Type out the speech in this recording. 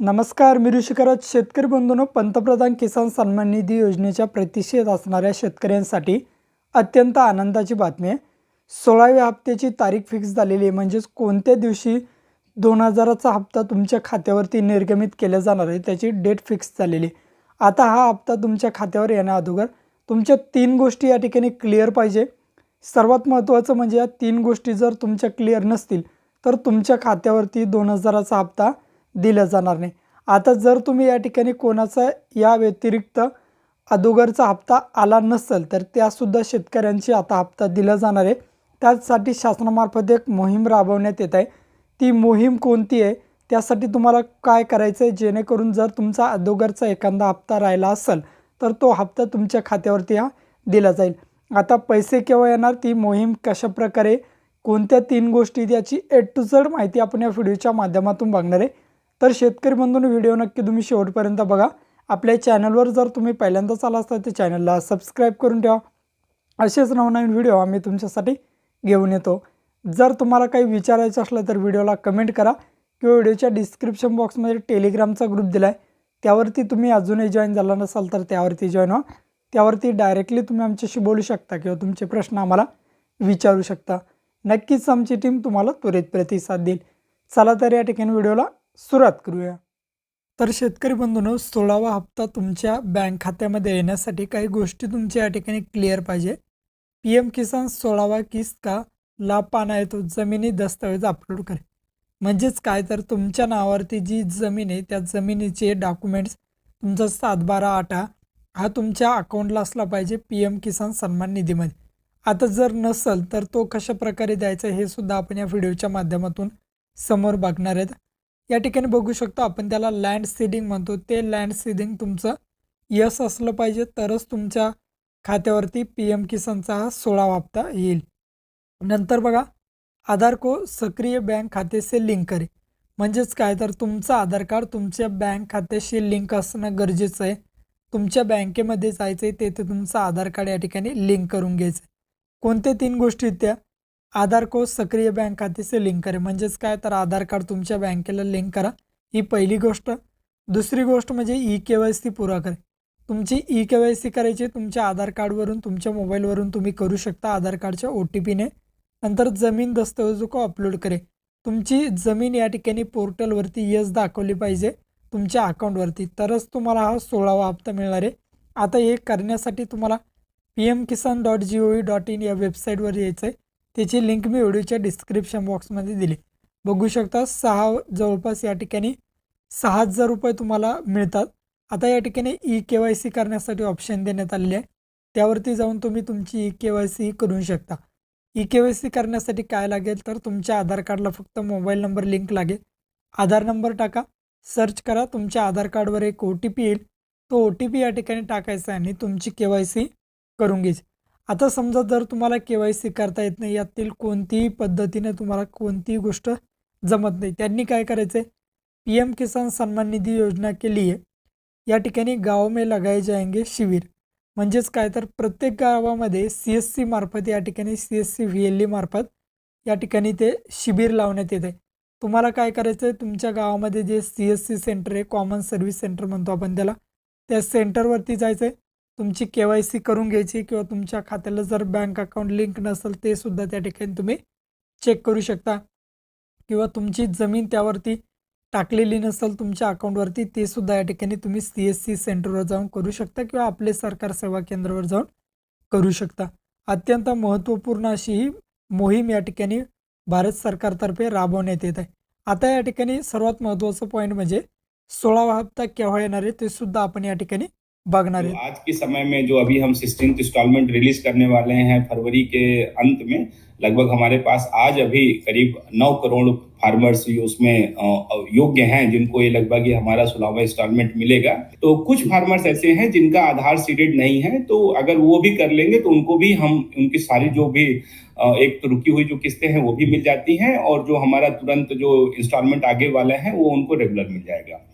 नमस्कार, मी ऋषिकराज. शेतकरी बंधूंनो, पंतप्रधान किसान सन्मान निधी योजनेच्या प्रतीक्षेत असणाऱ्या शेतकऱ्यांसाठी अत्यंत आनंदाची बातमी आहे. 16व्या हप्त्याची तारीख फिक्स झालेली आहे. म्हणजेच कोणत्या दिवशी 2000चा हप्ता तुमच्या खात्यावरती निर्गमित केला जाणार आहे त्याची डेट फिक्स झालेली आहे. आता हा हप्ता तुमच्या खात्यावर येण्याअगोदर तुमच्या 3 गोष्टी या ठिकाणी क्लिअर पाहिजे. सर्वात महत्त्वाचं म्हणजे या 3 गोष्टी जर तुमच्या क्लिअर नसतील तर तुमच्या खात्यावरती 2000चा हप्ता दिला जाणार नाही. आता जर तुम्ही या ठिकाणी कोणाचा या व्यतिरिक्त अगोदरचा हप्ता आला नसेल तर त्यासुद्धा शेतकऱ्यांची आता हप्ता दिला जाणार आहे. त्यासाठी शासनामार्फत एक मोहीम राबवण्यात येत आहे. ती मोहीम कोणती आहे, त्यासाठी तुम्हाला काय करायचं आहे, जेणेकरून जर तुमचा अगोदरचा एखादा हप्ता राहिला असेल तर तो हप्ता तुमच्या खात्यावरती दिला जाईल. आता पैसे केव्हा येणार, ती मोहीम कशाप्रकारे, कोणत्या 3 गोष्टी, त्याची A to Z माहिती आपण या व्हिडिओच्या माध्यमातून बघणार आहे. तर शेतकरी बंधूंनो, व्हिडिओ नक्की तुम्ही शेवटपर्यंत बघा. आपल्या चॅनलवर जर तुम्ही पहिल्यांदाच आला असता तर चॅनलला सबस्क्राईब करून ठेवा. असेच नवनवीन व्हिडिओ आम्ही तुमच्यासाठी घेऊन येतो. जर तुम्हाला काही विचारायचं असलं तर व्हिडिओला कमेंट करा किंवा व्हिडिओच्या डिस्क्रिप्शन बॉक्समध्ये टेलिग्रामचा ग्रुप दिला आहे, त्यावरती तुम्ही अजूनही जॉईन झाला नसाल तर त्यावरती जॉईन व्हा. त्यावरती डायरेक्टली तुम्ही आमच्याशी बोलू शकता किंवा तुमचे प्रश्न आम्हाला विचारू शकता. नक्कीच आमची टीम तुम्हाला त्वरित प्रतिसाद देईल. चला तर या ठिकाणी व्हिडिओला सुरुवात करूया. तर शेतकरी बंधूंनो, 16वा हप्ता तुमच्या बँक खात्यामध्ये येण्यासाठी काही गोष्टी तुमच्या या ठिकाणी क्लिअर पाहिजे. PM किसान 16वा किस्त का लाभ पाना आहे तो जमिनी दस्तावेज अपलोड करे. म्हणजेच काय, तर तुमच्या नावावरती जी जमीन आहे त्या जमिनीचे डॉक्युमेंट्स, तुमचा 7/12/8 हा तुमच्या अकाउंटला असला पाहिजे PM किसान सन्मान निधीमध्ये. आता जर नसेल तर तो कशा प्रकारे द्यायचा हे सुद्धा आपण या व्हिडिओच्या माध्यमातून समोर बघणार आहेत. या ठिकाणी बघू शकतो आपण त्याला लँड सीडिंग म्हणतो. ते लँड सीडिंग तुमचं यस असलं पाहिजे तरच तुमच्या खात्यावरती PM किसानचा हा 16वा हप्ता येईल. नंतर बघा, आधार को सक्रिय बँक खाते से लिंक करे. म्हणजेच काय, तर तुमचं आधार कार्ड तुमच्या बँक खात्याशी लिंक असणं गरजेचं आहे. तुमच्या बँकेमध्ये जायचं आहे, तेथे तुमचं आधार कार्ड या ठिकाणी लिंक करून घ्यायचं आहे. कोणत्या 3 गोष्टी त्या, आधार को सक्रिय बँक खाते से लिंक करे. म्हणजेच काय, तर आधार कार्ड तुमच्या बँकेला लिंक करा, ही पहिली गोष्ट. दुसरी गोष्ट म्हणजे EKYC पुरा करे. तुमची EKYC करायची तुमच्या आधार कार्डवरून, तुमच्या मोबाईलवरून तुम्ही करू शकता आधार कार्डच्या OTPने. नंतर जमीन दस्तावेजों को अपलोड करे. तुमची जमीन या ठिकाणी पोर्टलवरती यस दाखवली पाहिजे तुमच्या अकाउंटवरती, तरच तुम्हाला हा 16वा हप्ता मिळणार आहे. आता हे करण्यासाठी तुम्हाला pmkisan.gov.in या वेबसाईटवर यायचं आहे. त्याची लिंक मी व्हिडिओच्या डिस्क्रिप्शन बॉक्समध्ये दिली. बघू शकता, जवळपास या ठिकाणी 6,000 रुपये तुम्हाला मिळतात. आता या ठिकाणी EKYC करण्यासाठी ऑप्शन देण्यात आलेले आहे, त्यावरती जाऊन तुम्ही तुमची EKYC करू शकता. EKYC करण्यासाठी काय लागेल, तर तुमच्या आधार कार्डला फक्त मोबाईल नंबर लिंक लागेल. आधार नंबर टाका, सर्च करा, तुमच्या आधार कार्डवर एक OTP येईल. तो OTP या ठिकाणी टाकायचा आणि तुमची KYC करून घ्यायची. आता समजा जर तुम्हाला KYC करता येत नाही, यातील कोणतीही पद्धतीने तुम्हाला कोणतीही गोष्ट जमत नाही, त्यांनी काय करायचं आहे, PM किसान सन्मान निधी योजना के लिए या ठिकाणी गाव में लगाए जाएंगे शिबिर. म्हणजेच काय, तर प्रत्येक गावामध्ये CSC मार्फत या ठिकाणी CSC VLE मार्फत या ठिकाणी ते शिबिर लावण्यात येते. तुम्हाला काय करायचं आहे, तुमच्या गावामध्ये जे CSC सेंटर आहे, कॉमन सर्व्हिस सेंटर म्हणतो आपण त्याला, त्या सेंटरवरती जायचं आहे, तुमची KYC करून घ्यायची किंवा तुमच्या खात्याला जर बँक अकाउंट लिंक नसेल ते सुद्धा त्या ठिकाणी तुम्ही चेक करू शकता. किंवा तुमची जमीन त्यावरती टाकलेली नसेल तुमच्या अकाउंटवरती, ते सुद्धा या ठिकाणी तुम्ही CSC सेंटरवर जाऊन करू शकता किंवा आपले सरकार सेवा केंद्रावर जाऊन करू शकता. अत्यंत महत्त्वपूर्ण अशी ही मोहीम या ठिकाणी भारत सरकारतर्फे राबवण्यात येत आहे. आता या ठिकाणी सर्वात महत्त्वाचं पॉईंट म्हणजे 16वा हप्ता केव्हा येणार आहे ते सुद्धा आपण या ठिकाणी बघणार है। आज के समय में जो अभी हम 16th इंस्टॉलमेंट रिलीज करने वाले हैं फरवरी के अंत में, लगभग हमारे पास आज अभी करीब 9 करोड़ फार्मर्स उसमें योग्य हैं जिनको ये लगभग ये हमारा 16वां इंस्टॉलमेंट मिलेगा। तो कुछ फार्मर्स ऐसे हैं जिनका आधार सीडेड नहीं है, तो अगर वो भी कर लेंगे तो उनको भी हम उनकी सारी जो भी एक तो रुकी हुई जो किस्तें हैं वो भी मिल जाती हैं और जो हमारा तुरंत जो इंस्टॉलमेंट आगे वाला है वो उनको रेगुलर मिल जाएगा।